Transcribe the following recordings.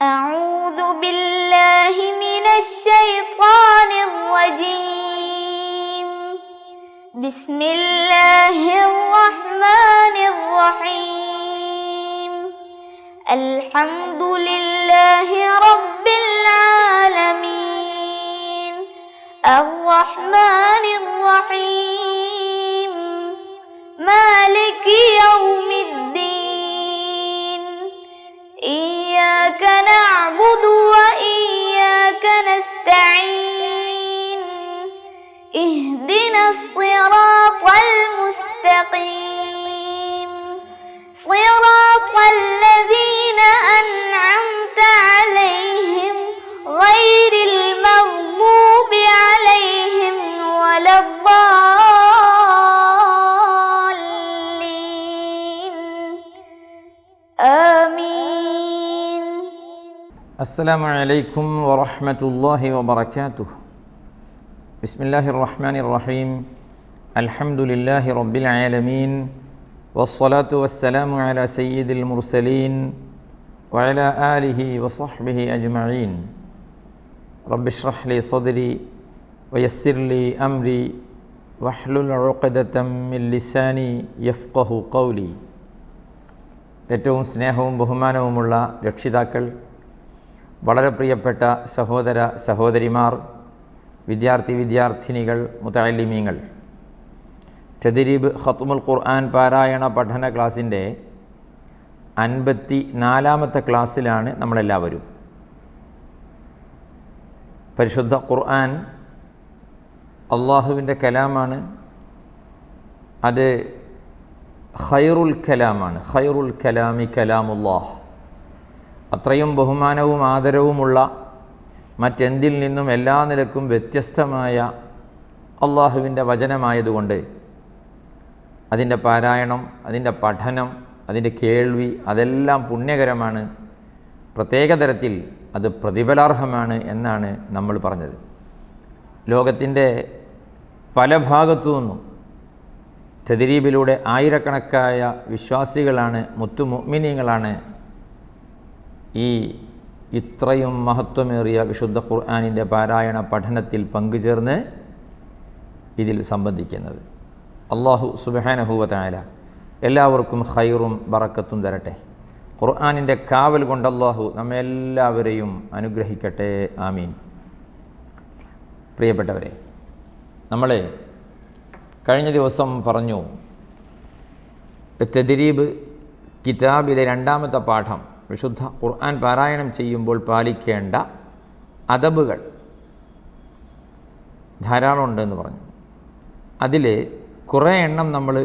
أعوذ بالله من الشيطان الرجيم. بسم الله الرحمن الرحيم. الحمد لله رب العالمين. الرحمن الرحيم. مالك يوم الدين. إياك نعبد وإياك نستعين. اهدنا الصراط المستقيم. صراط الذين أنعمت عليهم غير المغضوب عليهم ولا الضالين. آمين. السلام عليكم ورحمة الله وبركاته. بسم الله الرحمن الرحيم. الحمد لله رب العالمين، والصلاة والسلام على سيد المرسلين وعلى آله وصحبه أجمعين. رب اشرح لي صدري ويسر لي أمري واحلل عقدة من لساني يفقه قولي. ഏറ്റവും സ്നേഹവും ബഹുമാനവുമുള്ള രക്ഷിതാക്കൾ, വളരെ പ്രിയപ്പെട്ട സഹോദര സഹോദരിമാർ, വിദ്യാർത്ഥിനികൾ, മുതഅല്ലിമീങ്ങൾ, തദ്രീബ് ഖത്മുൽ ഖുർആൻ പാരായണ പഠന ക്ലാസ്സിൻ്റെ 54-ാമത്തെ ക്ലാസ്സിലാണ് നമ്മളെല്ലാവരും. പരിശുദ്ധ ഖുർആൻ അള്ളാഹുവിൻ്റെ കലാമാണ്. അത് ഖൈറുൽ കലാമാണ്. ഖൈറുൽ കലാമി കലാമുല്ലാഹ്. അത്രയും ബഹുമാനവും ആദരവുമുള്ള, മറ്റെന്തിൽ നിന്നും എല്ലാ നിലക്കും വ്യത്യസ്തമായ അള്ളാഹുവിൻ്റെ വചനമായതുകൊണ്ട് അതിൻ്റെ പാരായണം, അതിൻ്റെ പഠനം, അതിൻ്റെ കേൾവി അതെല്ലാം പുണ്യകരമാണ്. പ്രത്യേക തരത്തിൽ അത് പ്രതിഫലാർഹമാണ് എന്നാണ് നമ്മൾ പറഞ്ഞത്. ലോകത്തിൻ്റെ പല ഭാഗത്തു നിന്നും തദ്രീബിലൂടെ ആയിരക്കണക്കായ വിശ്വാസികളാണ്, മുത്തുമുഅ്മിനീങ്ങളാണ് ഇത്രയും മഹത്വമേറിയ വിശുദ്ധ ഖുർആനിൻ്റെ പാരായണ പഠനത്തിൽ പങ്കുചേർന്ന് ഇതിൽ സംബന്ധിക്കുന്നത്. അല്ലാഹു സുബ്ഹാനഹു വ തആല എല്ലാവർക്കും ഖൈറും ബറക്കത്തും തരട്ടെ. ഖുർആനിൻ്റെ കാവൽ കൊണ്ട് അല്ലാഹു നമ്മെല്ലാവരെയും അനുഗ്രഹിക്കട്ടെ. ആമീൻ. പ്രിയപ്പെട്ടവരെ, നമ്മൾ കഴിഞ്ഞ ദിവസം പറഞ്ഞു, തദ്രീബ് കിതാബിലെ 2-ാമത്തെ പാഠം വിശുദ്ധ ഖുർആൻ പാരായണം ചെയ്യുമ്പോൾ പാലിക്കേണ്ട അദബുകൾ ധാരാളം ഉണ്ടെന്ന് പറഞ്ഞു. അതിൽ കുറേ എണ്ണം നമ്മൾ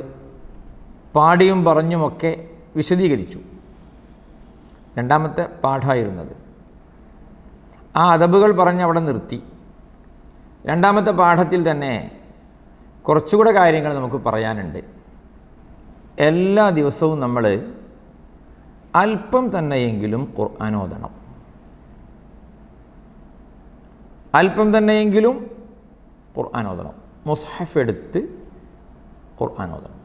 പാടിയും പറഞ്ഞുമൊക്കെ വിശദീകരിച്ചു. 2-ാമത്തെ പാഠമായിരുന്നത്. ആ അദബുകൾ പറഞ്ഞ് അവിടെ നിർത്തി. 2-ാമത്തെ പാഠത്തിൽ തന്നെ കുറച്ചുകൂടെ കാര്യങ്ങൾ നമുക്ക് പറയാനുണ്ട്. എല്ലാ ദിവസവും നമ്മൾ അല്പം തന്നെയെങ്കിലും ഖുർആൻ ഓതണം. അല്പം തന്നെയെങ്കിലും ഖുർആൻ ഓതണം. മുസ്ഹഫ് എടുത്ത് ഖുർആൻ ഓതണം.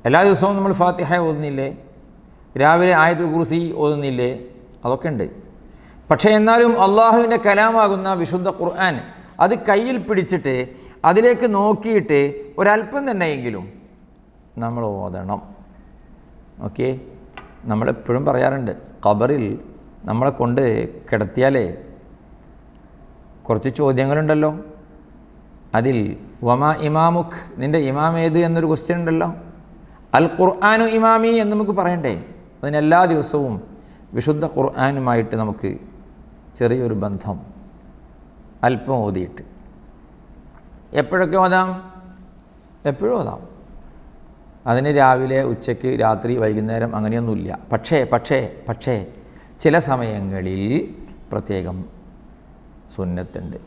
എല്ലാ ദിവസവും നമ്മൾ ഫാത്തിഹ ഓതുന്നില്ലേ? രാവിലെ ആയത്തുൽ കുർസി ഓതുന്നില്ലേ? അതൊക്കെ ഉണ്ട്. പക്ഷേ എന്നാലും അള്ളാഹുവിൻ്റെ കലാമാകുന്ന വിശുദ്ധ ഖുർആൻ അത് കയ്യിൽ പിടിച്ചിട്ട് അതിലേക്ക് നോക്കിയിട്ട് ഒരല്പം തന്നെയെങ്കിലും നമ്മൾ ഓതണം. ഓക്കെ, നമ്മളെപ്പോഴും പറയാറുണ്ട്, ഖബറിൽ നമ്മളെ കൊണ്ട് കിടത്തിയാലേ കുറച്ച് ചോദ്യങ്ങളുണ്ടല്ലോ. അതിൽ വമാ ഇമാമുഖ്, നിൻ്റെ ഇമാം ഏത് എന്നൊരു ക്വസ്റ്റ്യൻ ഉണ്ടല്ലോ. അൽ ഖുർആനു ഇമാമി എന്ന് നമുക്ക് പറയണ്ടേ? അതിനെല്ലാ ദിവസവും വിശുദ്ധ ഖുർആനുമായിട്ട് നമുക്ക് ചെറിയൊരു ബന്ധം അല്പം ഓതിയിട്ട് എപ്പോഴൊക്കെ ഓതാം? എപ്പോഴും ഓതാം. അതിന് രാവിലെ, ഉച്ചയ്ക്ക്, രാത്രി, വൈകുന്നേരം അങ്ങനെയൊന്നുമില്ല. പക്ഷേ ചില സമയങ്ങളിൽ പ്രത്യേകം സുന്നത്തുണ്ട്.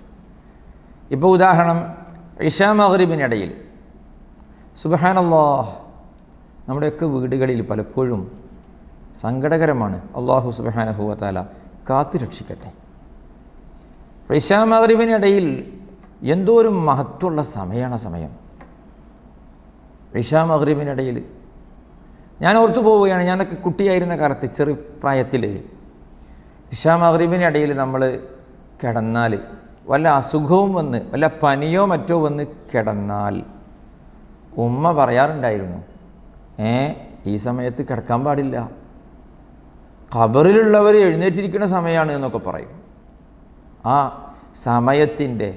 ഇപ്പോൾ ഉദാഹരണം, ഇശാ മഗ്രിബിനിടയിൽ സുബ്ഹാനല്ലാഹ്, നമ്മുടെയൊക്കെ വീടുകളിൽ പലപ്പോഴും സങ്കടകരമാണ്. അല്ലാഹു സുബ്ഹാനഹു വ തആല കാത്തു രക്ഷിക്കട്ടെ. ഇശാ മഗ്രിബിനിടയിൽ എന്തോ ഒരു മഹത്വമുള്ള സമയമാണ്. സമയം ഇശാ മഗ്രിബിനിടയിൽ ഞാൻ ഓർത്തു പോവുകയാണ്, ഞാനൊക്കെ കുട്ടിയായിരുന്ന കാലത്ത്, ചെറുപ്രായത്തിൽ ഇശാ മഗ്രിബിനിടയിൽ നമ്മൾ കിടന്നാൽ, വല്ല അസുഖവും വന്ന് വല്ല പനിയോ മറ്റോ വന്ന് കിടന്നാൽ ഉമ്മ പറയാറുണ്ടായിരുന്നു, ഈ സമയത്ത് കിടക്കാൻ പാടില്ല, ഖബറിലുള്ളവർ എഴുന്നേറ്റിരിക്കുന്ന സമയമാണ് എന്നൊക്കെ പറയും. ആ സമയത്തിൻ്റെ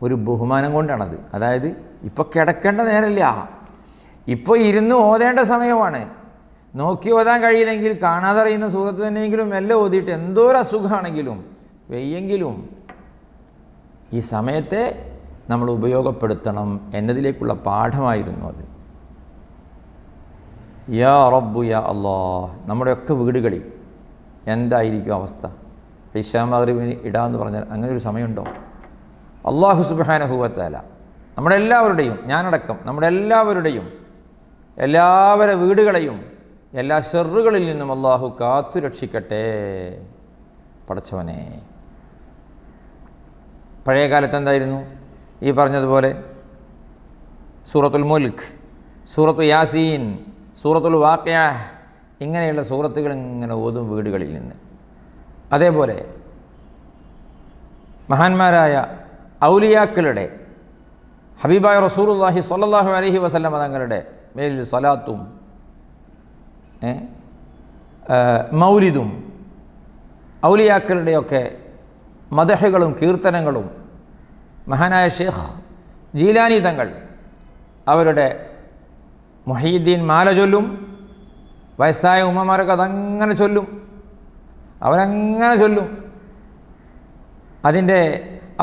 ഒരു ബഹുമാനം കൊണ്ടാണത്. അതായത് ഇപ്പോൾ കിടക്കേണ്ട നേരമില്ല, ഇപ്പോൾ ഇരുന്ന് ഓതേണ്ട സമയമാണ്. നോക്കി ഓതാൻ കഴിയില്ലെങ്കിൽ കാണാതറിയുന്ന സൂറത്ത് തന്നെയെങ്കിലും എല്ലാം ഓതിയിട്ട് എന്തോ ഒരു അസുഖമാണെങ്കിലും വെയ്യെങ്കിലും ഈ സമയത്തെ നമ്മൾ ഉപയോഗപ്പെടുത്തണം എന്നതിലേക്കുള്ള പാഠമായിരുന്നു അത്. യാ റബ്ബു യാ അല്ലാഹ്, നമ്മുടെയൊക്കെ വീടുകളിൽ എന്തായിരിക്കും അവസ്ഥ? ഇശാ മഗ്രിബിന് ഇടാന്ന് പറഞ്ഞാൽ അങ്ങനെ ഒരു സമയമുണ്ടോ? അല്ലാഹു സുബ്ഹാനഹു വ തആല നമ്മുടെ എല്ലാവരുടെയും, ഞാനടക്കം നമ്മുടെ എല്ലാവരുടെ വീടുകളെയും എല്ലാ ശർറുകളിൽ നിന്നും അല്ലാഹു കാത്തു രക്ഷിക്കട്ടെ. പടച്ചവനെ, പഴയ കാലത്ത് എന്തായിരുന്നു? ഈ പറഞ്ഞതുപോലെ സൂറത്തുൽ മുൽക്ക്, സൂറത്തു യാസീൻ, സൂറത്തുൽ വാഖിഅ, ഇങ്ങനെയുള്ള സൂറത്തുകൾ ഇങ്ങനെ ഓതും വീടുകളിൽ നിന്ന്. അതേപോലെ മഹാന്മാരായ ഔലിയാക്കളുടെ, ഹബീബായ റസൂലുള്ളാഹി സ്വല്ലല്ലാഹു അലൈഹി വസല്ലമ തങ്ങളുടെ മേലിൽ സലാത്തും മൗലിദും ഔലിയാക്കളുടെയൊക്കെ മദഹുകളും കീർത്തനങ്ങളും മഹാനായ ഷെയ്ഖ് ജീലാനി തങ്ങൾ അവരുടെ മുഹീദ്ദീൻ മാല ചൊല്ലും. വയസ്സായ ഉമ്മമാരൊക്കെ അതങ്ങനെ ചൊല്ലും, അവരങ്ങനെ ചൊല്ലും. അതിൻ്റെ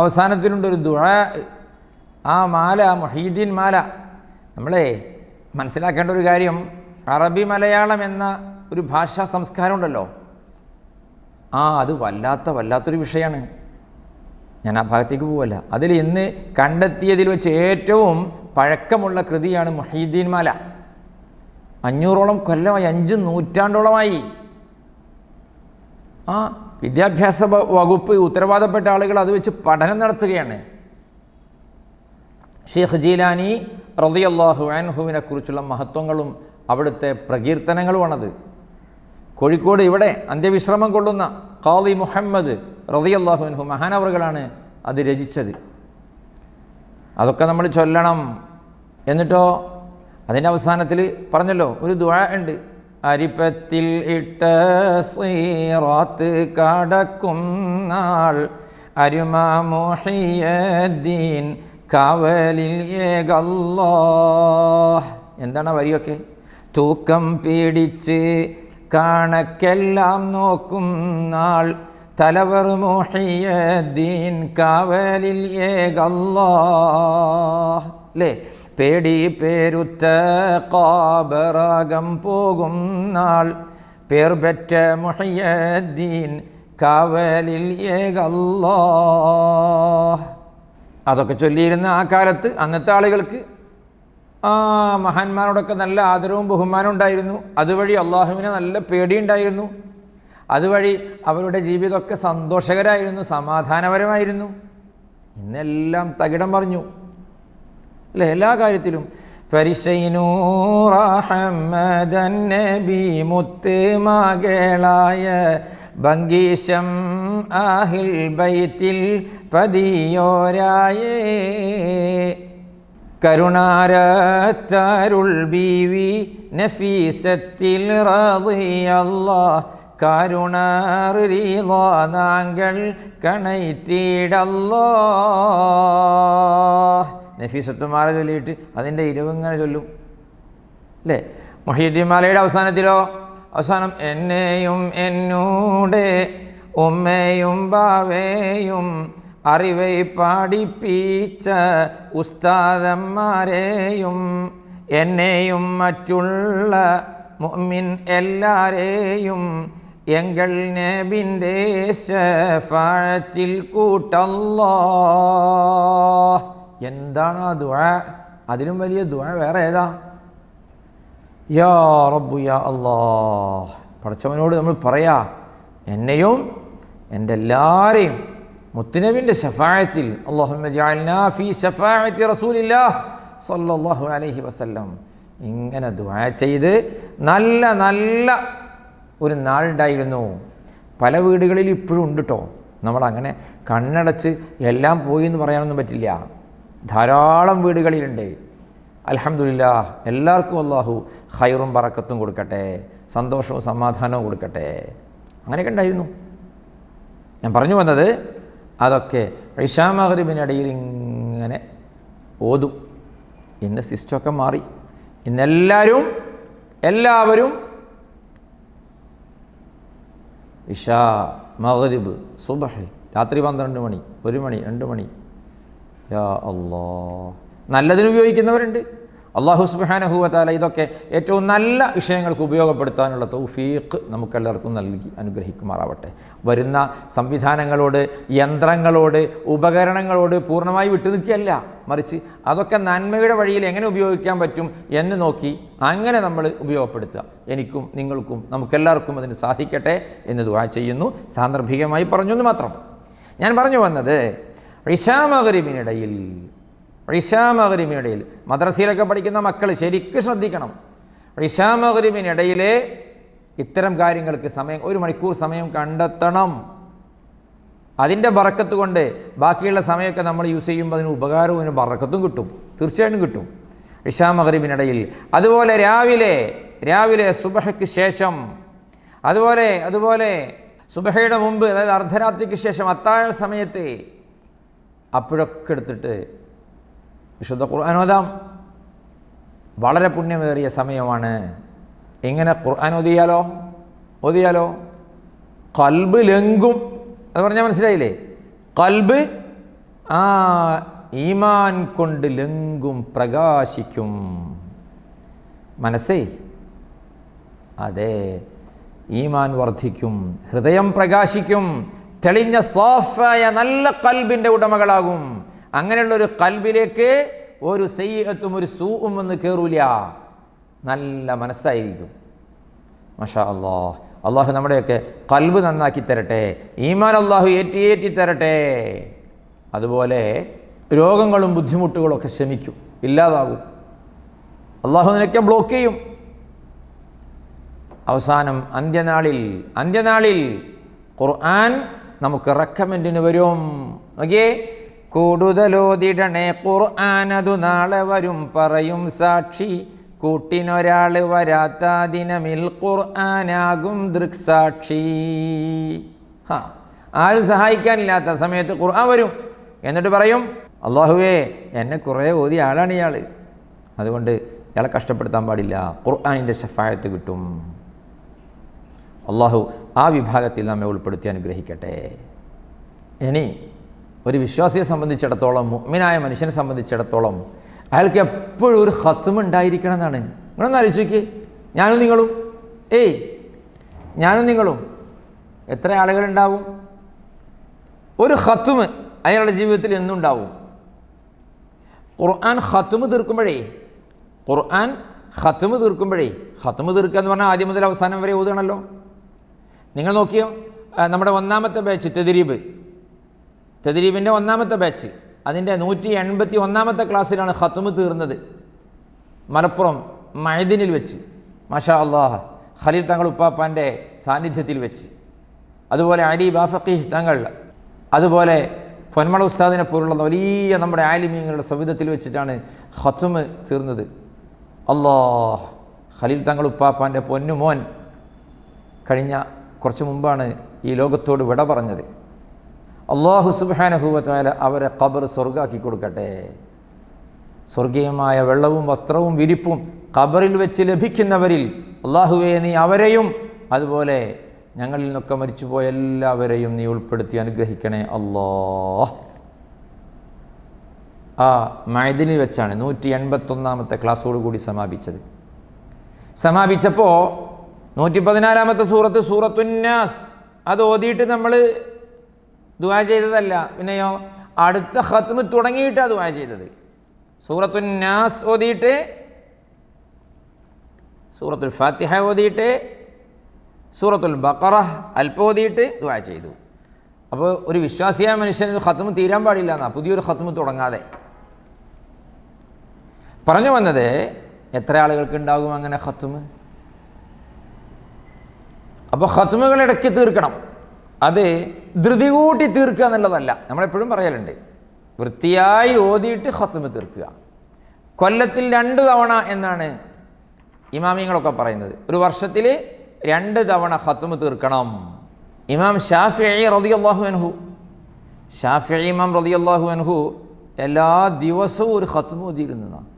അവസാനത്തിലുണ്ടൊരു ദുആ. ആ മാല, മുഹീദ്ദീൻ മാല, നമ്മളെ മനസ്സിലാക്കേണ്ട ഒരു കാര്യം, അറബി മലയാളം എന്ന ഒരു ഭാഷാ സംസ്കാരം ഉണ്ടല്ലോ, അത് വല്ലാത്തൊരു വിഷയമാണ്. ഞാൻ ആ ഭാഗത്തേക്ക് പോവല്ല. അതിൽ ഇന്ന് കണ്ടെത്തിയതിൽ വെച്ച് ഏറ്റവും പഴക്കമുള്ള കൃതിയാണ് മുഹീദ്ദീൻ മാല. 500ഓളം കൊല്ലമായി, 5 നൂറ്റാണ്ടോളമായി. വിദ്യാഭ്യാസ വകുപ്പ് ഉത്തരവാദപ്പെട്ട ആളുകൾ അത് വെച്ച് പഠനം നടത്തുകയാണ്. ഷെയ്ഖ് ജീലാനി റളിയല്ലാഹു അൻഹുവിനെ കുറിച്ചുള്ള മഹത്വങ്ങളും അവിടുത്തെ പ്രകീർത്തനങ്ങളുമാണത്. കോഴിക്കോട് ഇവിടെ അന്ത്യവിശ്രമം കൊള്ളുന്ന ഖാദി മുഹമ്മദ് റളിയല്ലാഹു അൻഹു മഹാനവറുകളാണ് അത് രചിച്ചത്. അതൊക്കെ നമ്മൾ ചൊല്ലണം. എന്നിട്ടോ അതിൻ്റെ അവസാനത്തിൽ പറഞ്ഞല്ലോ ഒരു ദുആ ഉണ്ട്, അരിപ്പത്തിൽ ഇട്ട സീറാത്ത് കടക്കും നാൾ അരുമ മുഹയ്യദ്ദീൻ കാവലിൽ ഏകല്ലാഹ്. എന്താണ് ആ വരിയൊക്കെ? തൂക്കം പിടിച്ച് കണക്കെല്ലാം നോക്കും നാൾ തലവർ മുഹയ്യദ്ദീൻ കാവലിൽ ഏകല്ലാഹ്. അല്ലേ? പേടി പേരുത്ത ഖബറകം പോകും നാൾ പേർ പെറ്റ മുഹയ്യദ്ദീൻ കാവലിൽ ഏകല്ലാഹ്. അതൊക്കെ ചൊല്ലിയിരുന്ന ആ കാലത്ത് അന്നത്തെ ആളുകൾക്ക് മഹാന്മാരോടൊക്കെ നല്ല ആദരവും ബഹുമാനവും ഉണ്ടായിരുന്നു. അതുവഴി അള്ളാഹുവിനെ നല്ല പേടിയുണ്ടായിരുന്നു. അതുവഴി അവരുടെ ജീവിതമൊക്കെ സന്തോഷകരമായിരുന്നു, സമാധാനപരമായിരുന്നു. ഇന്നെല്ലാം തകിടം പറഞ്ഞു, അല്ലേ? എല്ലാ കാര്യത്തിലും പരിശൈനൂറഹമ്മദൻ നബി മുത്ത് മകളായ ബംഗീശം ആഹിൽ ബൈത്തിൽ പതിയോരായേ കരുണാരത്തരുൾ ബീവി നഫീസത്തിൽ റളിയല്ലാഹ് കരുണാറിള നാങ്കൾ കണൈത്തിടല്ലാഹ്. നഫീസത്തുമാല ചൊല്ലിയിട്ട് അതിൻ്റെ ഇരുവിങ്ങനെ ചൊല്ലും, അല്ലേ? മുഹീദ്ദീൻ മാലയുടെ അവസാനം എന്നെയും എന്നൂടെ ഉമ്മയും ബാവയും അറിവെ പഠിപ്പിച്ച ഉസ്താദന്മാരെയും എന്നെയും മറ്റുള്ള മുഅ്മിൻ എല്ലാരെയും എങ്കൾ നബിൻ്റെ ശഫാഅത്തിൽ കൂട്ടല്ലാഹ്. എന്താണ് ആ ദുആ? അതിലും വലിയ ദുആ വേറെ ഏതാ? യാ റബ്ബു യാ അല്ലാഹ്. പടച്ചവനോട് നമ്മൾ പറയാ, എന്നെയും എൻ്റെ എല്ലാവരെയും മുത്തുനബിൻ്റെ ശഫാഅത്തിൽ, അല്ലാഹുമ്മ ജഅൽനാ ഫീ ശഫാഅത്തി റസൂലില്ലാഹ് സല്ലല്ലാഹു അലൈഹി വസല്ലം. ഇങ്ങനെ ദുആ ചെയ്ത് നല്ല ഒരു നാളുണ്ടായിരുന്നു. പല വീടുകളിൽ ഇപ്പോഴും ഉണ്ട് കേട്ടോ. നമ്മളങ്ങനെ കണ്ണടച്ച് എല്ലാം പോയി എന്ന് പറയാനൊന്നും പറ്റില്ല. ധാരാളം വീടുകളിലുണ്ട്. അൽഹംദുലില്ലാഹ്, എല്ലാവർക്കും അല്ലാഹു ഖൈറും ബറക്കത്തും കൊടുക്കട്ടെ, സന്തോഷവും സമാധാനവും കൊടുക്കട്ടെ. അങ്ങനെയൊക്കെ ഉണ്ടായിരുന്നു. ഞാൻ പറഞ്ഞു വന്നത് അതൊക്കെ ഇശാ മഗ്രിബിനിടയിൽ ഇങ്ങനെ ഓതും. ഇന്ന് സിസ്റ്റമൊക്കെ മാറി. എല്ലാവരും ഇശാ, മഗ്രിബ്, സുബ്ഹ്, രാത്രി 12 മണി, 1 മണി, 2 മണി. യാ അല്ലാഹ്, നല്ലതിന് ഉപയോഗിക്കുന്നവരുണ്ട്. അല്ലാഹു സുബ്ഹാനഹു വ തആല ഇതൊക്കെ ഏറ്റവും നല്ല വിഷയങ്ങൾക്ക് ഉപയോഗപ്പെടുത്താനുള്ള തൗഫീഖ് നമുക്കെല്ലാവർക്കും നൽകി അനുഗ്രഹിക്കുമാറാവട്ടെ. വരുന്ന സംവിധാനങ്ങളോട്, യന്ത്രങ്ങളോട്, ഉപകരണങ്ങളോട് പൂർണ്ണമായി വിട്ടു നിൽക്കുകയല്ല, മറിച്ച് അതൊക്കെ നന്മയുടെ വഴിയിൽ എങ്ങനെ ഉപയോഗിക്കാൻ പറ്റും എന്ന് നോക്കി അങ്ങനെ നമ്മൾ ഉപയോഗപ്പെടുത്തുക. എനിക്കും നിങ്ങൾക്കും നമുക്കെല്ലാവർക്കും അതിന് സാധിക്കട്ടെ എന്ന് ദുആ ചെയ്യുന്നു. സാന്ദർഭികമായി പറഞ്ഞു എന്ന് മാത്രം. ഞാൻ പറഞ്ഞു വന്നത് ഇശാ മഗ്രിബിനിടയിൽ മദ്രസയിലൊക്കെ പഠിക്കുന്ന മക്കൾ ശരിക്കും ശ്രദ്ധിക്കണം. ഇശാ മഗ്രിബിനിടയിലെ ഇത്തരം കാര്യങ്ങൾക്ക് സമയം, 1 മണിക്കൂർ സമയം കണ്ടെത്തണം. അതിൻ്റെ ബറക്കത്ത് കൊണ്ട് ബാക്കിയുള്ള സമയമൊക്കെ നമ്മൾ യൂസ് ചെയ്യുമ്പോൾ അതിന് ഉപകാരവും അതിന് ബറക്കത്തും കിട്ടും, തീർച്ചയായിട്ടും കിട്ടും. ഇശാ മഗ്രിബിനിടയിൽ, അതുപോലെ രാവിലെ സുബ്ഹയ്ക്ക് ശേഷം, അതുപോലെ സുബ്ഹയുടെ മുമ്പ്, അതായത് അർദ്ധരാത്രിക്ക് ശേഷം അത്താഴ സമയത്ത്, അപ്പോഴൊക്കെ എടുത്തിട്ട് വിശുദ്ധ ഖുർആൻ ഓതാം. വളരെ പുണ്യമേറിയ സമയമാണ്. ഇങ്ങനെ ഖുർആൻ ഓതിയാലോ ഖൽബ് ലംഘും. അത് പറഞ്ഞാൽ മനസ്സിലായില്ലേ? ഖൽബ് ഈമാൻ കൊണ്ട് ലംഘും, പ്രകാശിക്കും. മനസ്സേ, അതെ, ഈമാൻ വർദ്ധിക്കും, ഹൃദയം പ്രകാശിക്കും, തെളിഞ്ഞ സാഫായ നല്ല ഖൽബിൻ്റെ ഉടമകളാകും. അങ്ങനെയുള്ളൊരു ഖൽബിലേക്ക് ഒരു സയ്യിഅത്തും ഒരു സൂഉം ഒന്ന് കയറൂല. നല്ല മനസ്സായിരിക്കും. മാഷാ അല്ലാഹ്. അള്ളാഹു നമ്മുടെയൊക്കെ ഖൽബ് നന്നാക്കി തരട്ടെ. ഈമാൻ അള്ളാഹു ഏറ്റി തരട്ടെ. അതുപോലെ രോഗങ്ങളും ബുദ്ധിമുട്ടുകളും ഒക്കെ ശമിക്കും, ഇല്ലാതാകും. അള്ളാഹു നിനക്കെ ബ്ലോക്ക് ചെയ്യും. അവസാനം അന്ത്യനാളിൽ ഖുർആൻ നമുക്ക് റെക്കമെൻഡിന് വരും. നോക്കിയേ, കൂടുതലോതിടണേ ഖുർആനതു നാളെ വരും പറയും സാക്ഷി, കൂട്ടിനൊരാൾ വരാത്ത ദിനമിൽ ഖുർആനാകും ദൃക്സാക്ഷി. ആരും സഹായിക്കാനില്ലാത്ത സമയത്ത് ഖുർആൻ വരും. എന്നിട്ട് പറയും, അള്ളാഹുവേ, എന്നെ കുറേ ഓതിയ ആളാണ് ഇയാൾ, അതുകൊണ്ട് ഇയാളെ കഷ്ടപ്പെടുത്താൻ പാടില്ല, ഖുർആനിൻ്റെ ശഫായത്ത് കിട്ടും. അള്ളാഹു ആ വിഭാഗത്തിൽ നമ്മെ ഉൾപ്പെടുത്തി അനുഗ്രഹിക്കട്ടെ. ഇനി ഒരു വിശ്വാസിയെ സംബന്ധിച്ചിടത്തോളം, മുഅ്മിനായ മനുഷ്യനെ സംബന്ധിച്ചിടത്തോളം അയാൾക്ക് എപ്പോഴും ഒരു ഖത്മ് ഉണ്ടായിരിക്കണം എന്നാണ്. നിങ്ങളൊന്ന് ആലോചിക്ക്. ഞാനും നിങ്ങളും എത്ര ആളുകളുണ്ടാവും? ഒരു ഖത്മ് അയാളുടെ ജീവിതത്തിൽ എന്നുണ്ടാവും. ഖുർആൻ ഖത്മ് തീർക്കുമ്പോഴേ ഖത്മ് തീർക്കുക എന്ന് പറഞ്ഞാൽ ആദ്യം മുതൽ അവസാനം വരെ ഓതുകയാണല്ലോ. നിങ്ങൾ നോക്കിയോ, നമ്മുടെ ഒന്നാമത്തെ ബാച്ച് തദ്രീബിൻ്റെ ഒന്നാമത്തെ ബാച്ച്, അതിൻ്റെ 181ാമത്തെ ക്ലാസ്സിലാണ് ഖത്മ് തീർന്നത്. മലപ്പുറം മഅദിനിൽ വെച്ച്, മാഷാ അല്ലാഹ്, ഖലീൽ തങ്ങൾ ഉപ്പാപ്പാൻ്റെ സാന്നിധ്യത്തിൽ വെച്ച്, അതുപോലെ അലി ബാഫഖീഹ് തങ്ങൾ, അതുപോലെ പൊന്മള ഉസ്താദിനെ പോലുള്ള വലിയ നമ്മുടെ ആലിമീങ്ങളുടെ സവിധത്തിൽ വെച്ചിട്ടാണ് ഖത്മ് തീർന്നത്. അല്ലാഹ്, ഖലീൽ തങ്ങൾ ഉപ്പാപ്പാൻ്റെ പൊന്നുമോൻ കഴിഞ്ഞ കുറച്ച് മുമ്പാണ് ഈ ലോകത്തോട് വിട പറഞ്ഞത്. അല്ലാഹു സുബ്ഹാനഹു വ തആല അവരെ ഖബർ സ്വർഗ്ഗാക്കി കൊടുക്കട്ടെ. സ്വർഗീയമായ വെള്ളവും വസ്ത്രവും വിരിപ്പും ഖബറിൽ വെച്ച് ലഭിക്കുന്നവരിൽ അല്ലാഹുവേ, നീ അവരെയും അതുപോലെ ഞങ്ങളിൽ നിന്നൊക്കെ മരിച്ചുപോയ എല്ലാവരെയും നീ ഉൾപ്പെടുത്തി അനുഗ്രഹിക്കണേ അല്ലാഹ്. ആ മഅദിനിൽ വെച്ചാണ് 181ാമത്തെ ക്ലാസ്സോടുകൂടി സമാപിച്ചപ്പോൾ 114ാമത്തെ സൂറത്തുന്നാസ് അത് ഓതിയിട്ട് നമ്മൾ ദുആ ചെയ്തതല്ല, പിന്നെയോ അടുത്ത ഖത്മ് തുടങ്ങിയിട്ടാണ് ദുആ ചെയ്തത്. സൂറത്തുന്നാസ് ഓതിയിട്ട്, സൂറത്തുൽ ഫാത്തിഹ ഓതിയിട്ട്, സൂറത്തുൽ ബഖറ അല്പം ഓതിയിട്ട് ദുആ ചെയ്തു. അപ്പോൾ ഒരു വിശ്വാസിയായ മനുഷ്യന് ഖത്മ് തീരാൻ പാടില്ല എന്നാ, പുതിയൊരു ഖത്മ് തുടങ്ങാതെ. പറഞ്ഞു വന്നത്, എത്ര ആളുകൾക്ക് ഉണ്ടാകും അങ്ങനെ ഖത്മ്? അപ്പോൾ ഖത്മുകൾ ഇടയ്ക്ക് തീർക്കണം. അത് ധൃതി കൂട്ടി തീർക്കുക എന്നുള്ളതല്ല. നമ്മളെപ്പോഴും പറയലുണ്ട്, വൃത്തിയായി ഓതിയിട്ട് ഖത്മ് തീർക്കുക. കൊല്ലത്തിൽ 2 തവണ എന്നാണ് ഇമാമിങ്ങളൊക്കെ പറയുന്നത്. ഒരു വർഷത്തിൽ 2 തവണ ഖത്മ് തീർക്കണം. ഇമാം ഷാഫിഈ റളിയല്ലാഹു അൻഹു, ഷാഫിഈ ഇമാം റളിയല്ലാഹു അൻഹു എല്ലാ ദിവസവും ഒരു ഖത്മ് ഓതിയിരുന്നതാണ്.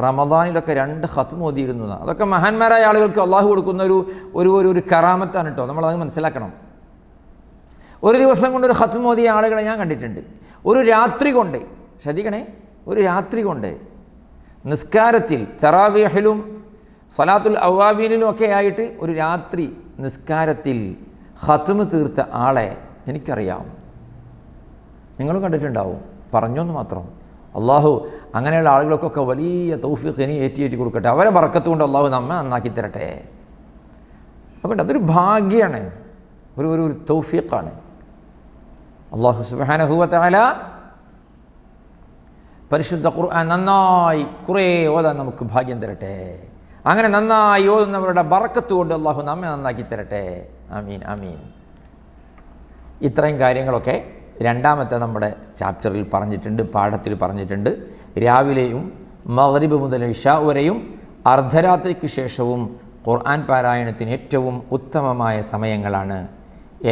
റമദാനിലൊക്കെ 2 ഖത്മ് ഓതിയിരുന്നതാണ്. അതൊക്കെ മഹാന്മാരായ ആളുകൾക്ക് അള്ളാഹു കൊടുക്കുന്ന ഒരു കറാമത്താണ് കേട്ടോ. നമ്മളത് മനസ്സിലാക്കണം. ഒരു ദിവസം കൊണ്ട് ഒരു ഖത്മ് ഓതിയ ആളുകളെ ഞാൻ കണ്ടിട്ടുണ്ട്. ഒരു രാത്രി കൊണ്ട്, ശ്രദ്ധിക്കണേ, ഒരു രാത്രി കൊണ്ട് നിസ്കാരത്തിൽ തറാവീഹിലും സലാത്തുൽ അവ്വാബീനിലും ഒക്കെ ആയിട്ട് ഒരു രാത്രി നിസ്കാരത്തിൽ ഖത്മ് തീർത്ത ആളെ എനിക്കറിയാം. നിങ്ങളും കണ്ടിട്ടുണ്ടാവും. പറഞ്ഞൊന്ന് മാത്രം. അള്ളാഹു അങ്ങനെയുള്ള ആളുകൾക്കൊക്കെ വലിയ തൗഫീഖ് ഇനി ഏറ്റി കൊടുക്കട്ടെ. അവരെ ബർക്കത്ത് കൊണ്ട് അള്ളാഹു നമ്മെ നന്നാക്കി തരട്ടെ. അതുകൊണ്ട് അതൊരു ഭാഗ്യമാണ്, ഒരു തൗഫീഖാണ്. അള്ളാഹു സുബ്ഹാനഹു വ തആല പരിശുദ്ധ ഖുർആൻ നന്നായി കുറേ ഓതാൻ നമുക്ക് ഭാഗ്യം തരട്ടെ. അങ്ങനെ നന്നായി ഓതുന്നവരുടെ ബർക്കത്ത് കൊണ്ട് അള്ളാഹു നമ്മെ നന്നാക്കി തരട്ടെ. ആമീൻ ആമീൻ. ഇത്രയും കാര്യങ്ങളൊക്കെ രണ്ടാമത്തെ നമ്മുടെ ചാപ്റ്ററിൽ പറഞ്ഞിട്ടുണ്ട്, പാഠത്തിൽ പറഞ്ഞിട്ടുണ്ട്. രാവിലെയും മഗ്രിബ് മുതൽ ഇശാ വരെയും അർദ്ധരാത്രിക്ക് ശേഷവും ഖുർആൻ പാരായണത്തിന് ഏറ്റവും ഉത്തമമായ സമയങ്ങളാണ്.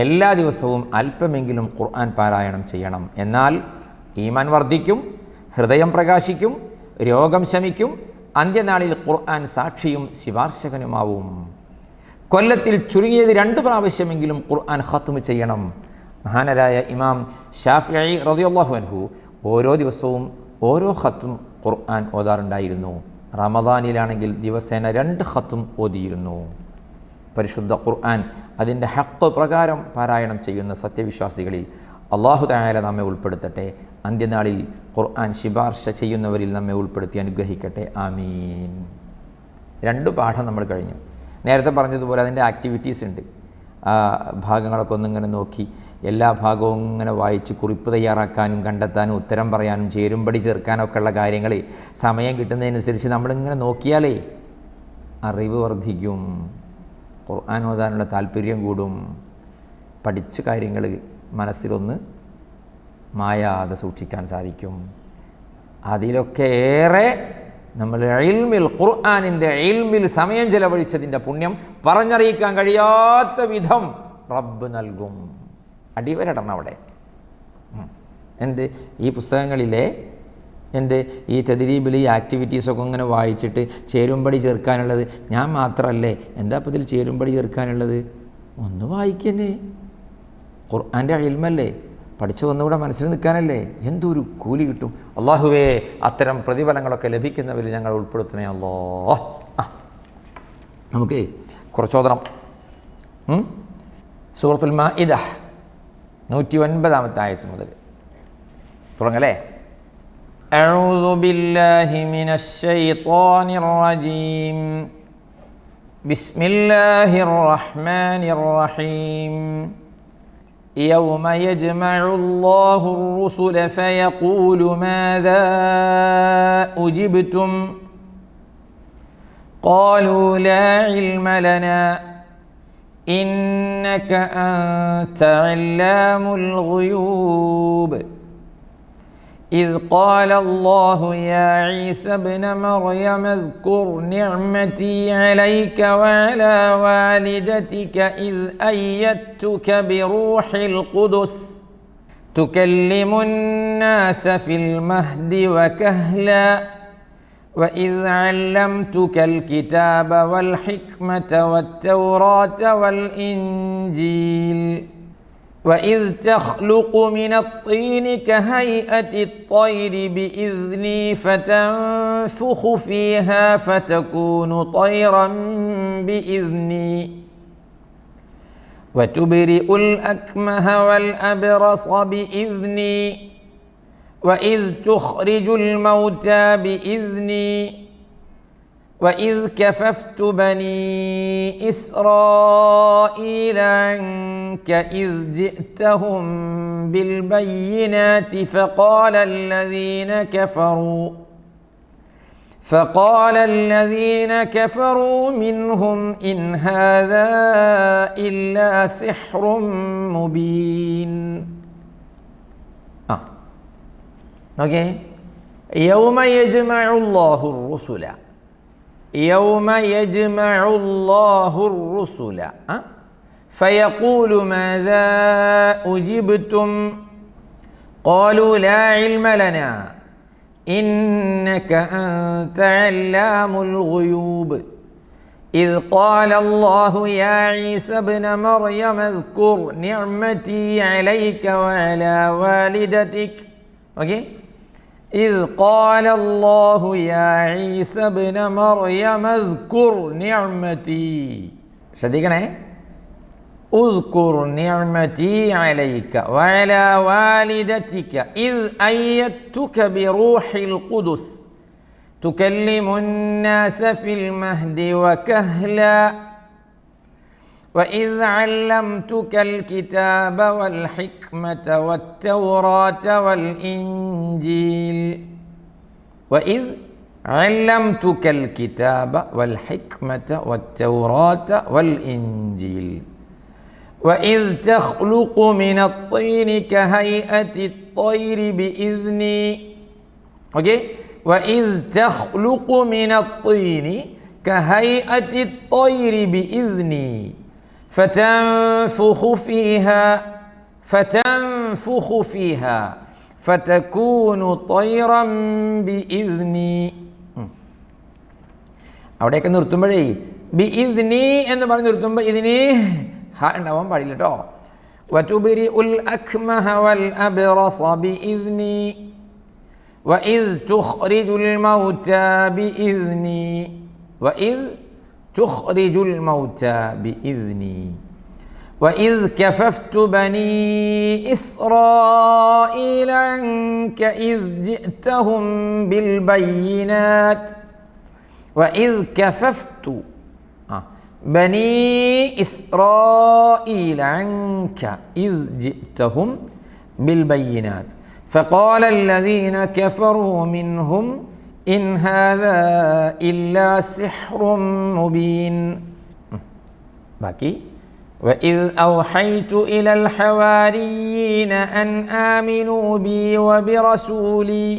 എല്ലാ ദിവസവും അല്പമെങ്കിലും ഖുർആൻ പാരായണം ചെയ്യണം. എന്നാൽ ഈമാൻ വർദ്ധിക്കും, ഹൃദയം പ്രകാശിക്കും, രോഗം ശമിക്കും. അന്ത്യനാളിൽ ഖുർആൻ സാക്ഷിയും ശിപാർശകനുമാവും. കൊല്ലത്തിൽ ചുരുങ്ങിയത് 2 പ്രാവശ്യമെങ്കിലും ഖുർആൻ ഖത്മ് ചെയ്യണം. മഹാനരായ ഇമാം ഷാഫിഈ റളിയല്ലാഹു അൻഹു ഓരോ ദിവസവും ഓരോ ഖത്മ് ഖുർആൻ ഓതാറുണ്ടായിരുന്നു. റമദാനിലാണെങ്കിൽ ദിവസേന 2 ഖത്മ് ഓതിയിരുന്നു. പരിശുദ്ധ ഖുർആൻ അതിൻ്റെ ഹഖ് പ്രകാരം പാരായണം ചെയ്യുന്ന സത്യവിശ്വാസികളിൽ അല്ലാഹു തആല നമ്മെ ഉൾപ്പെടുത്തട്ടെ. അന്ത്യനാളിൽ ഖുർആൻ ശിപാർശ ചെയ്യുന്നവരിൽ നമ്മെ ഉൾപ്പെടുത്തി അനുഗ്രഹിക്കട്ടെ. ആമീൻ. 2 പാഠം നമ്മൾ കഴിഞ്ഞു. നേരത്തെ പറഞ്ഞതുപോലെ അതിൻ്റെ ആക്ടിവിറ്റീസ് ഉണ്ട്. ആ ഭാഗങ്ങളൊക്കെ ഒന്നിങ്ങനെ നോക്കി എല്ലാ ഭാഗവും ഇങ്ങനെ വായിച്ച് കുറിപ്പ് തയ്യാറാക്കാനും കണ്ടെത്താനും ഉത്തരം പറയാനും ചേരുംപടി ചേർക്കാനൊക്കെ ഉള്ള കാര്യങ്ങൾ സമയം കിട്ടുന്നതിനനുസരിച്ച് നമ്മളിങ്ങനെ നോക്കിയാലേ അറിവ് വർദ്ധിക്കും, ഖുർആൻ ഓതാനുള്ള താല്പര്യം കൂടും, പഠിച്ച കാര്യങ്ങൾ മനസ്സിലൊന്ന് മായാതെ സൂക്ഷിക്കാൻ സാധിക്കും. അതിലൊക്കെ ഏറെ നമ്മൾ ഇൽമിൽ ഖുർആനിൻ്റെ ഇൽമിൽ സമയം ചെലവഴിച്ചതിൻ്റെ പുണ്യം പറഞ്ഞറിയിക്കാൻ കഴിയാത്ത വിധം റബ്ബ് നൽകും. അടിവരടണം അവിടെ. ഈ പുസ്തകങ്ങളിലെ ഈ തദ്രീബിൽ ഈ ആക്ടിവിറ്റീസൊക്കെ ഇങ്ങനെ വായിച്ചിട്ട് ചേരുംപടി ചേർക്കാനുള്ളത് ഞാൻ മാത്രമല്ലേ, എന്താ ഇപ്പോൾ ഇതിൽ ചേരുംപടി ചേർക്കാനുള്ളത്? ഒന്ന് വായിക്കന്നെ, ഖുർആൻ്റെ ഇൽമല്ലേ, പഠിച്ചു ഒന്നുകൂടെ മനസ്സിൽ നിൽക്കാനല്ലേ, എന്തൊരു കൂലി കിട്ടും. അള്ളാഹുവേ അത്തരം പ്രതിഫലങ്ങളൊക്കെ ലഭിക്കുന്നവരിൽ ഞങ്ങൾ ഉൾപ്പെടുത്തണേ അല്ലോ. നമുക്ക് കുറച്ചോദനം. സൂറത്തുൽ മാഇദ 109 ആയത്ത് മുതൽ തുടങ്ങല്ലേ. അഊദു ബില്ലാഹി മിനശ് ശൈത്വാനിർ റജീം. ബിസ്മില്ലാഹിർ റഹ്മാനിർ റഹീം. يوم يجمع الله الرسل فيقول ماذا أجبتم قالوا لا علم لنا إنك أنت علام الغيوب إذ قال الله يا عيسى ابن مريم اذكر نعمتي عليك وعلى والدتك إذ أيدتك بروح القدس تكلم الناس في المهد وكهلا وإذ علمتك الكتاب والحكمة والتوراة والإنجيل وإذ تخلق من الطين كهيئة الطير بإذني فتنفخ فيها فتكون طيرا بإذني وتبرئ الأكمه والأبرص بإذني وإذ تخرج الموتى بإذني وإذ كففت بني إسرائيل عنك إذ جئتهم بالبينات فقال الذين كفروا منهم إن هذا إلا سحر مبين. നോക്കിയേ, يوم يجمع الله الرسل يوم يجمع الله الرسل فيقول ماذا أجبتم قالوا لا علم لنا إنك أنت علام الغيوب إذ قال الله يا عيسى ابن مريم اذكر نعمتي عليك وعلى والدتك. ഓക്കെ, إذ قال الله يا عيسى ابن مريم اذكر نعمتي. ശ്രദ്ധിക്കണേ, اذكر نعمتي عليك وعلى والدتك إذ أيدتك بروح القدس تكلم الناس في المهد وكهلا وإذ علمتك الكتاب والحكمة والتوراة والإنجيل وإذ علمتك الكتاب والحكمة والتوراة والإنجيل وإذ تخلق من الطين كهيئة الطير بإذني. أوكي، وإذ تخلق من الطين كهيئة الطير بإذني فتنفخ فيها فتكون طيرا بإذني. അവിടെയൊക്കെ നിർത്തുമ്പോഴേ ബിഇദ്നി എന്ന് പറഞ്ഞ് നിർത്തുമ്പോൾ ഇതിന് ഉണ്ടാവാൻ പാടില്ല കേട്ടോ. വതുബരി ഉൽ അക്മഹ വൽ അബ്റസ ബിഇദ്നി വഇദ് തുഖ്രിജുൽ മൗത ബിഇദ്നി വഇദ് തുഖ്രിജുൽ മൗത ബിഇദ്നി وإذ كففت بني إسرائيل عنك إذ جئتهم بالبينات وإذ كففت بني إسرائيل عنك إذ جئتهم بالبينات فقال الذين كفروا منهم إن هذا إلا سحر مبين. باقي وإذ أوحيت إلى الحواريين أن آمنوا بي وبرسولي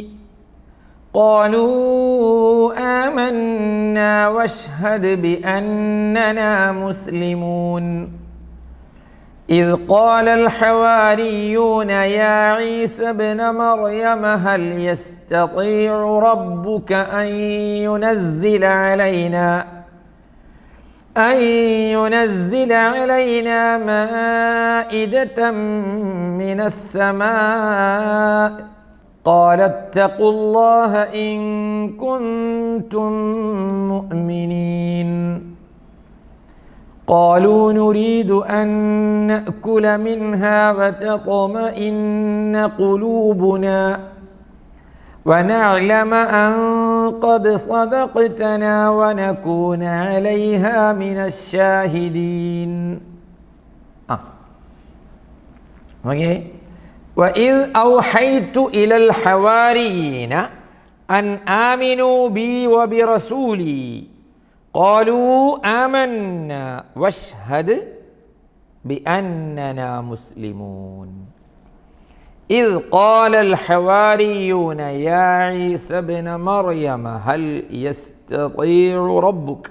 قالوا آمنا واشهد بأننا مسلمون. إذ قال الحواريون يا عيسى ابن مريم هل يستطيع ربك أن ينزل علينا مائدة من السماء قال اتقوا الله إن كنتم مؤمنين. قالوا نريد أن نأكل منها وتطمئن قلوبنا ونعلم أن قد صدقتنا ونكون عليها من الشاهدين. وإذ أوحيت إلى الحواريين أن آمنوا بي وبرسولي قالوا آمنا واشهد بأننا مسلمون. إذ قال الحواريون يا عيسى ابن مريم هل يستطيع ربك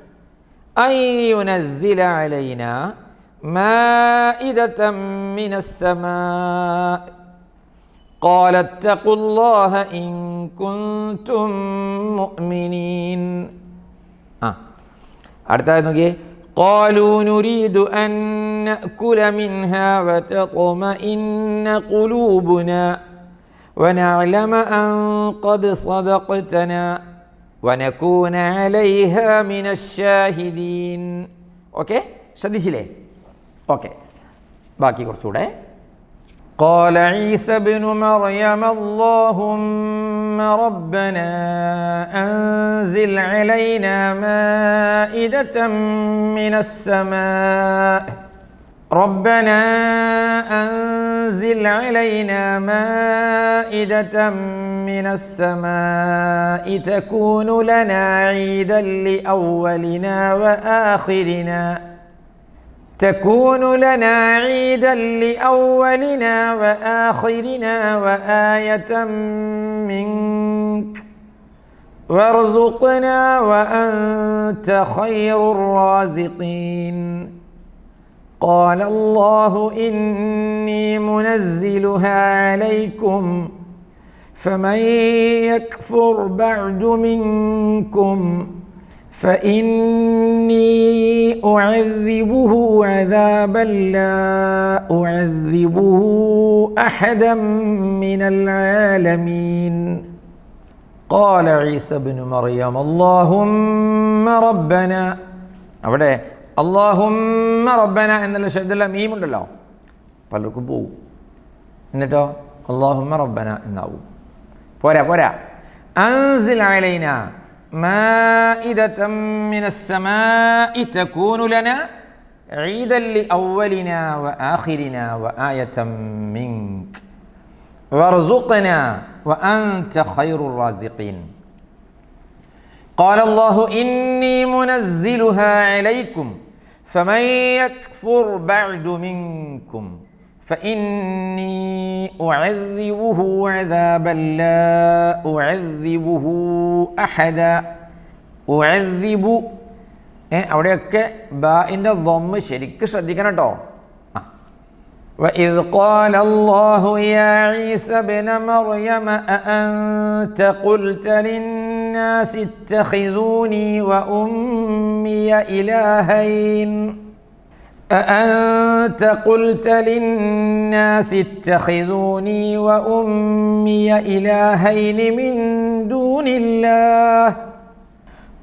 أن ينزل علينا مائدة من السماء قال اتقوا الله إن كنتم مؤمنين. قالوا نريد أن نأكل منها وتطمئن قلوبنا ونعلم أن قد صدقتنا ونكون عليها من الشاهدين. ഓക്കെ, ശ്രദ്ധിച്ചില്ലേ? ഓക്കെ, ബാക്കി കുറച്ചുകൂടെ. قال عيسى ابن مريم اللهم ربنا أنزل علينا مائدة من السماء ربنا أنزل علينا مائدة من السماء تكون لنا عيدا لأولنا وآخرنا وآية منك وارزقنا وأنت خير الرازقين قال الله إني منزلها عليكم فمن يكفر بعد منكم فإني أعذبه عذابا لا أعذبه أحدا من العالمين قال عيسى بن مريم اللهم ربنا അവിടെ അല്ലാഹുമ്മ റബ്ബന എന്നുള്ള ശബ്ദമുള്ള മീമുണ്ടല്ലോ പലർക്കും പോവും എന്നിട്ടോ അല്ലാഹുമ്മ റബ്ബന എന്നാവും പോരാ അൻസിൽ അലൈന മാഇദതൻ മിനസ് സമാഇ തകൂനു ലനാ ഈദൻ ലിഅവ്വലിനാ വആഖിരിനാ വആയതൻ മിൻക വർസുഖ്നാ വഅൻത ഖൈറുർ റാസിഖീൻ قال الله إني منزلها عليكم فمن يكفر بعد منكم فإني أعذبه عذابا لا أعذبه أحدا أعذب അവിടെയൊക്കെ ബാഇൻ്റെ ضم ശരിക്ക് ശ്രദ്ധിക്കണം കേട്ടോ. وإذ قال الله يا عيسى ابن مريم أأنت قلت للناس اتخذوني وأمي إلهين أأنت قلت للناس اتخذوني وأمي إلهين من دون الله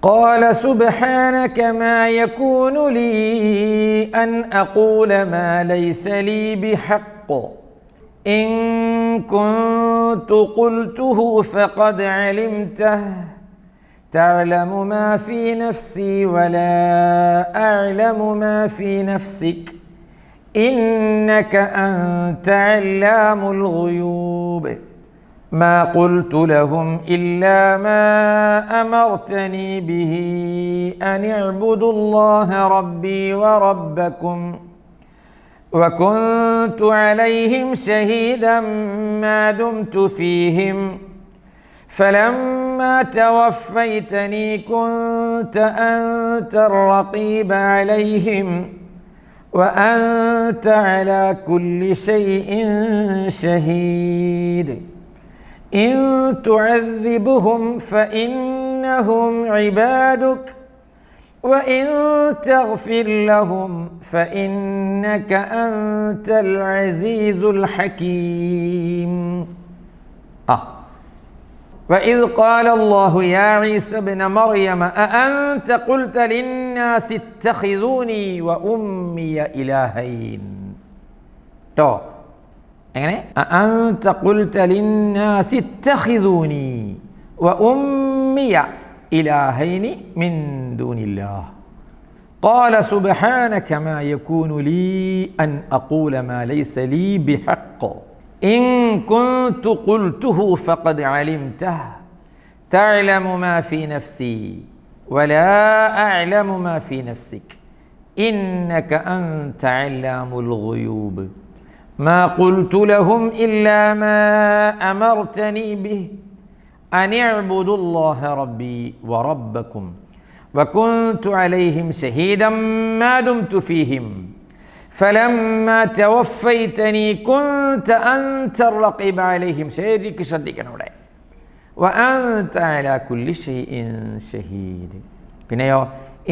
قال سبحانك ما يكون لي أن أقول ما ليس لي بحق إن كنت قلته فقد علمته تعلم ما في نفسي ولا أعلم ما في نفسك إنك أنت علام الغيوب ما قلت لهم إلا ما أمرتني به أن اعبدوا الله ربي وربكم وكنت عليهم شهيدا ما دمت فيهم فلما توفيتني كنت أنت الرقيب عليهم وأنت على كل شيء شهيد إن تعذبهم فإنهم عبادك وإن تغفر لهم فإنك أنت العزيز الحكيم وإذ قال الله يا عيسى ابن مريم أأنت قلت للناس اتخذوني وأمي إلهين എങ്ങനെ അഅൻത ഖുൽത ലിന്നാസി ഇത്തഖിദൂനി വഉമ്മിയ ഇലാഹൈനി മിൻ ദൂനില്ലാഹ് ഖാല സുബ്ഹാനക മാ യകൂനു ലീ അൻ അഖൂല മാ ലൈസ ലീ ബിഹഖ് ഇൻ കുൻതു ഖുൽതുഹു ഫഖദ് അലിംതഹു തഅലമു മാ ഫീ നഫ്സി വലാ അഅലമു മാ ഫീ നഫ്സിക് ഇന്നക അൻത അല്ലാമുൽ ഗുയൂബ് ما قلت لهم إلا ما أمرتني به أن اعبدوا الله ربي وربكم وكنت عليهم شهيدا ما دمت فيهم فلما توفيتني كنت أنت الرقيب عليهم شريك ശ്രദ്ധിക്കണം ഇവിടെ وأنت على كل شيء شهيد പിന്നെയോ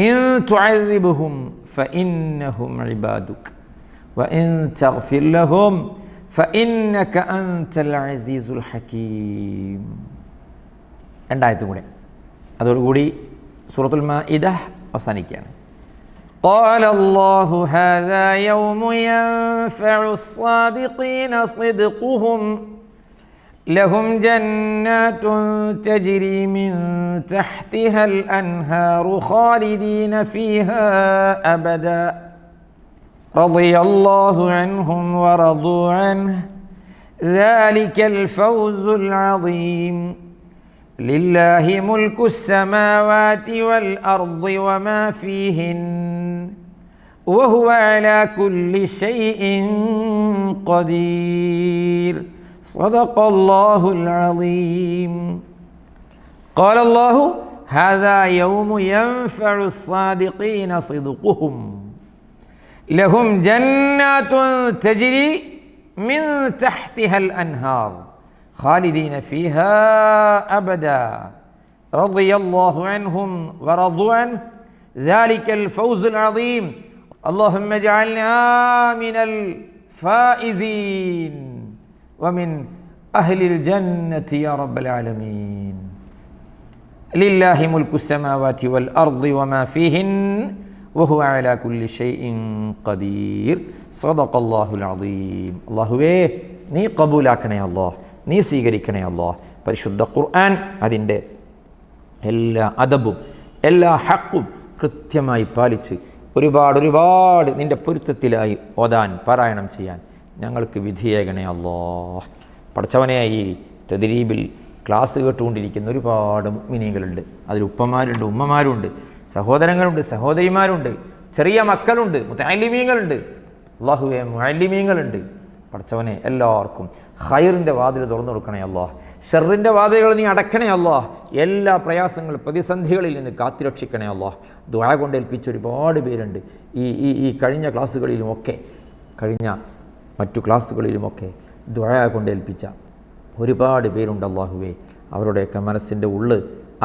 إن تعذبهم فإنهم عبادك وإن تغفر لهم فإنك أنت العزيز الحكيم രണ്ടായത്തും കൂടെ അതോടുകൂടി സൂറത്തുൽ മാഇദ അവസാനിക്കുകയാണ് قال الله هذا يوم ينفع الصادقين صدقهم لهم جنات تجري من تحتها الأنهار خالدين فيها أبدا رضي الله عنهم ورضوا عنه ذلك الفوز العظيم لله ملك السماوات والأرض وما فيهن وهو على كل شيء قدير صدق الله العظيم قال الله هذا يوم ينفع الصادقين صدقهم لهم جنات تجري من تحتها الأنهار خالدين فيها أبدا رضي الله عنهم ورضوا عنه ذلك الفوز العظيم اللهم اجعلنا من الفائزين ومن أهل الجنة يا رب العالمين لله ملك السماوات والأرض وما فيهن وهو على كل شيء قدير صدق الله العظيم അല്ലാഹുവേ നീ കബൂലാക്കണേ അല്ലാഹ് നീ സ്വീകരിക്കണേ അല്ലാഹ് പരിശുദ്ധ ഖുർആൻ അതിൻ്റെ എല്ലാ അദബും എല്ലാ ഹക്കും കൃത്യമായി പാലിച്ച് ഒരുപാട് നിൻ്റെ പൊരുത്തത്തിലായി ഓതാൻ പാരായണം ചെയ്യാൻ ഞങ്ങൾക്ക് വിധിയേകണേ അല്ലാഹ് പഠിച്ചവനെ ഈ തദ്രീബിൽ ക്ലാസ് കേട്ടുകൊണ്ടിരിക്കുന്ന ഒരുപാട് മുഅ്മിനീങ്ങളുണ്ട് അതിൽ ഉപ്പമാരുണ്ട് ഉമ്മമാരുണ്ട് സഹോദരങ്ങളുണ്ട് സഹോദരിമാരുണ്ട് ചെറിയ മക്കളുണ്ട് മുതഅല്ലിമീങ്ങളുണ്ട് അല്ലാഹുവേ മുഅല്ലിമീങ്ങളുണ്ട് പഠിച്ചവനെ എല്ലാവർക്കും ഖൈറിൻ്റെ വാതിൽ തുറന്നു കൊടുക്കണേ അല്ലാഹ് ഷർറിൻ്റെ വാതിലുകൾ നീ അടക്കണേ അല്ലാഹ് എല്ലാ പ്രയാസങ്ങൾ പ്രതിസന്ധികളിൽ നിന്ന് കാത്തുരക്ഷിക്കണേ അല്ലാഹ് ദുആ കൊണ്ട് ഏൽപ്പിച്ച ഒരുപാട് പേരുണ്ട് ഈ കഴിഞ്ഞ ക്ലാസ്സുകളിലുമൊക്കെ കഴിഞ്ഞ മറ്റു ക്ലാസ്സുകളിലുമൊക്കെ ദുആ കൊണ്ട് ഏൽപ്പിച്ച ഒരുപാട് പേരുണ്ട് അല്ലാഹുവേ അവരുടെയൊക്കെ മനസ്സിൻ്റെ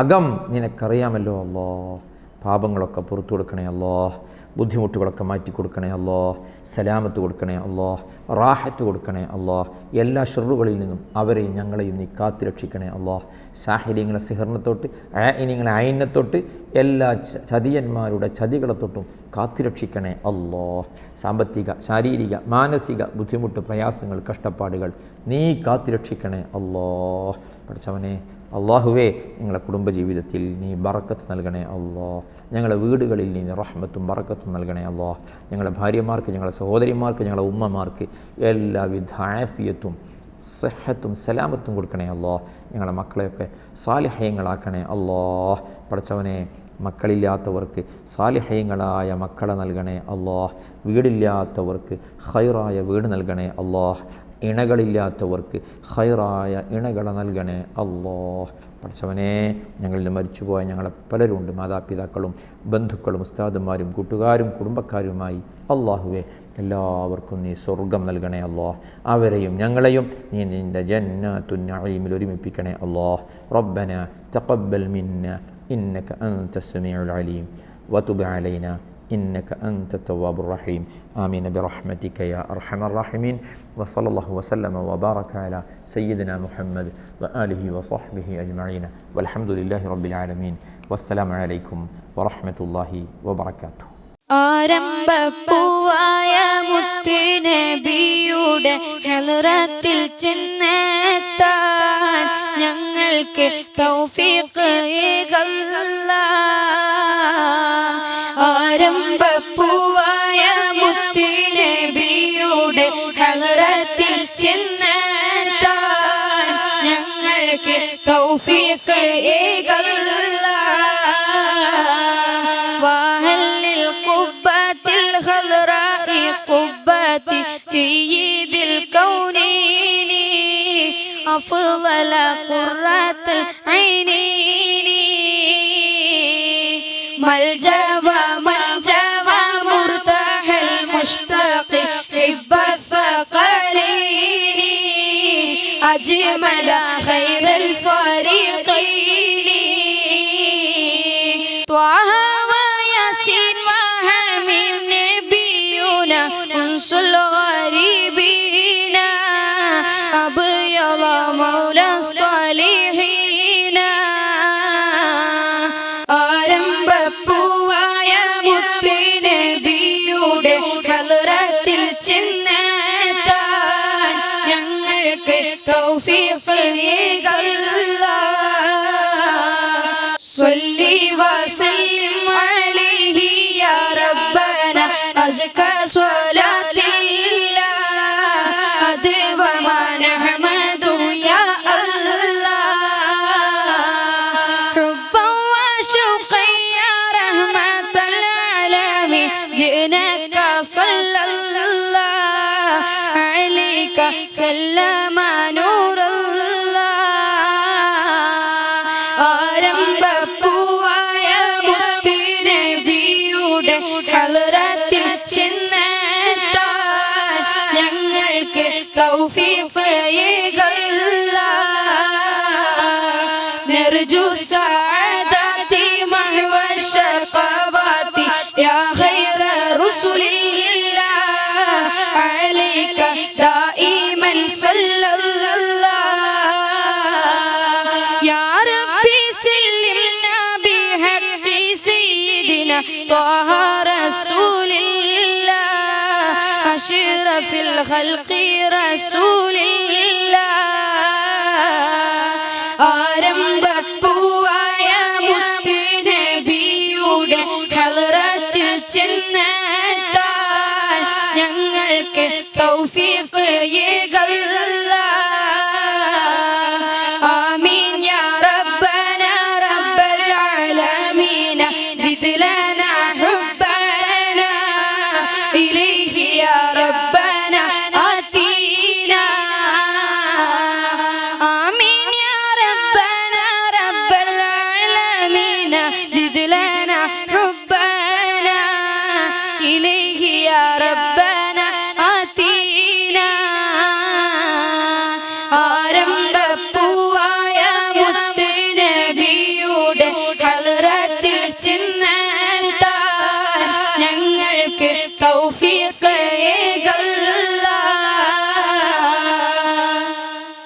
അകം നിനക്കറിയാമല്ലോ അല്ലാഹ് പാപങ്ങളൊക്കെ പുറത്തു കൊടുക്കണേ അല്ലാഹ് ബുദ്ധിമുട്ടുകളൊക്കെ മാറ്റി കൊടുക്കണേ അല്ലാഹ് സലാമത്ത് കൊടുക്കണേ അല്ലാഹ് റാഹത്ത് കൊടുക്കണേ അല്ലാഹ് എല്ലാ ഷർറുകളിൽ നിന്നും അവരെയും ഞങ്ങളെയും നീ കാത്തുരക്ഷിക്കണേ അല്ലാഹ് സാഹിര്യങ്ങളെ സിഹറിനെ തൊട്ട് ആയിനിങ്ങളെ അയിനെ തൊട്ട് എല്ലാ ചതിയന്മാരുടെ ചതികളെ തൊട്ടും കാത്തുരക്ഷിക്കണേ അല്ലാഹ് സാമ്പത്തിക ശാരീരിക മാനസിക ബുദ്ധിമുട്ട് പ്രയാസങ്ങൾ കഷ്ടപ്പാടുകൾ നീ കാത്തുരക്ഷിക്കണേ അല്ലാഹ് പഠിച്ചവനെ അല്ലാഹുവേ ഞങ്ങളുടെ കുടുംബജീവിതത്തിൽ നീ ബറക്കത്ത് നൽകണേ അല്ലാഹ് ഞങ്ങളുടെ വീടുകളിൽ നീ റഹ്മത്തും ബറക്കത്തും നൽകണേ അല്ലാഹ് ഞങ്ങളുടെ ഭാര്യമാർക്ക് ഞങ്ങളുടെ സഹോദരിമാർക്ക് ഞങ്ങളുടെ ഉമ്മമാർക്ക് എല്ലാവിധ ആഫിയത്തും സിഹത്തും സലാമത്തും കൊടുക്കണേ അല്ലാഹ് ഞങ്ങളുടെ മക്കളെയൊക്കെ സാലിഹ്യങ്ങളാക്കണേ അല്ലാഹ് പഠിച്ചവനെ മക്കളില്ലാത്തവർക്ക് സാലിഹ്യങ്ങളായ മക്കളെ നൽകണേ അല്ലാഹ് വീടില്ലാത്തവർക്ക് ഖൈറായ വീട് നൽകണേ അല്ലാഹ് ഇണകളില്ലാത്തവർക്ക് ഖൈറായ ഇണകളെ നൽകണേ അല്ലാഹ് പഠിച്ചവനെ ഞങ്ങളിൽ മരിച്ചുപോയ ഞങ്ങളെ പലരുണ്ട് മാതാപിതാക്കളും ബന്ധുക്കളും ഉസ്താദുമാരും കൂട്ടുകാരും കുടുംബക്കാരുമായി അല്ലാഹുവേ എല്ലാവർക്കും നീ സ്വർഗം നൽകണേ അല്ലാഹ് അവരെയും ഞങ്ങളെയും നീ നിൻ്റെ ജന്നത്തുൻ നഈമിൽ ഒരുമിപ്പിക്കണേ അല്ലാഹ് റബ്ബന തഖബ്ബൽ മിന്ന ഇന്നക അൻത സമീഉൽ അലീം വതുബ് അലൈനാ إنك أنت التواب الرحيم آمين برحمتك يا أرحم الراحمين وصلى الله وسلم وبارك على سيدنا محمد وآله وصحبه أجمعين والحمد لله رب العالمين والسلام عليكم ورحمة الله وبركاته ആരംഭപ്പൂവായ മുത്തുനബിയുടെ ഹളറത്തിൽ ചെന്നെത്താൻ ഞങ്ങൾക്ക് തൗഫീഖ് ആരംഭപ്പൂവായ മുത്തുനബിയുടെ ഹളറത്തിൽ ചെന്നെത്താൻ ഞങ്ങൾക്ക് തൗഫീഖ് القبة الخضراء قبة سيد الكونين أفضل قرة العينين ملجأ ومنجأ ومرتاح المشتاق حب الثقلين أجمل خير الفريقين طه وياسين وحميم نبينا أنس الغريبين أبيض مولى الصالحين ആരംഭപ്പൂവായ മുത്തുനബിയുടെ ഹളറത്തിൽ ചെന്നെത്താൻ ഞങ്ങൾക്ക് തൗഫീഖ് صلي وسلم عليه يا ربنا أزكى صلاة الله أدوم ما نحن جئناك صلى الله عليك سلم نور الله ആരംഭപ്പൂവായ മുത്തുനബിയുടെ ഹളറത്തിൽ ചെന്നെത്താൻ ഞങ്ങൾക്ക് തൗഫീഖ് نرجو السعادة محو الشقوات يا خير رسل الله عليك دائما صلى الله يا ربي سلمنا بحق سيدنا طه رسول الله أشرف الخلق رسول الله ആരംഭപ്പൂവായ മുത്തുനബിയുടെ ഹളറത്തിൽ ചെന്നെത്താൻ ഞങ്ങൾക്ക് തൗഫീഖ് ആമീൻ യാ റബ്ബന റബ്ബൽ ആലമീൻ സിദ് ലനാ ഹുബ്ബന ഇലൈഹി യാ റബ്ബന ആതീനാ ആമീൻ യാ റബ്ബന റബ്ബൽ ആലമീൻ സിദ് ലനാ ഹുബ്ബന